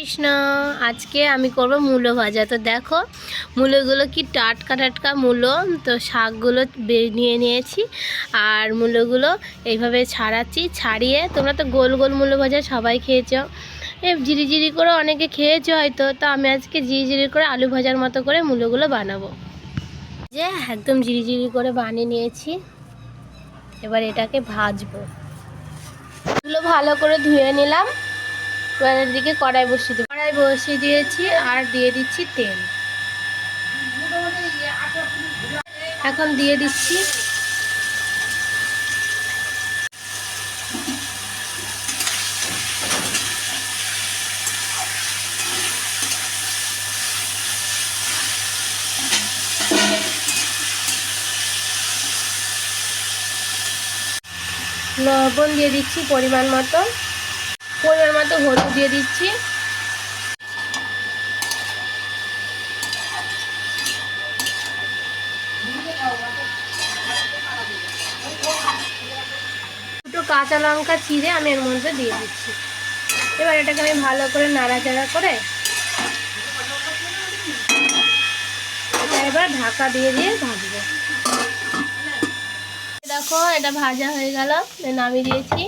কৃষ্ণ। আজকে আমি করব মূলো ভাজা। তো দেখো মূলোগুলো কি টাটকা টাটকা মূলো। তো শাকগুলো নিয়ে নিয়েছি আর মূলোগুলো এইভাবে ছাড়াচ্ছি। ছাড়িয়ে তোমরা তো গোল গোল মূলো ভাজা সবাই খেয়েছো, জিরি জিরি করে অনেকে খেয়েছো হয়তো। তো আমি আজকে জিরি জিরি করে আলু ভাজার মতো করে মূলোগুলো বানাবো। যে একদম জিরি জিরি করে বানিয়ে নিয়েছি। এবার এটাকে ভাজবো। এগুলো ভালো করে ধুয়ে নিলাম। এবার এদিকে কড়াই বসিয়ে দিয়েছি আর দিয়ে দিচ্ছি তেল। এখন দিয়ে দিচ্ছি লবণ, দিয়ে দিচ্ছি পরিমাণ মতো হলুদ দিয়ে দিচ্ছি। দুটো কাঁচা লঙ্কা চিড়ে আমি এর মধ্যে দিয়ে দিচ্ছি। এবার এটাকে আমি ভালো করে নাড়াচাড়া করে এবার ঢাকা দিয়ে ভাজবো। দেখো এটা ভাজা হয়ে গেল, নামিয়ে দিয়েছি।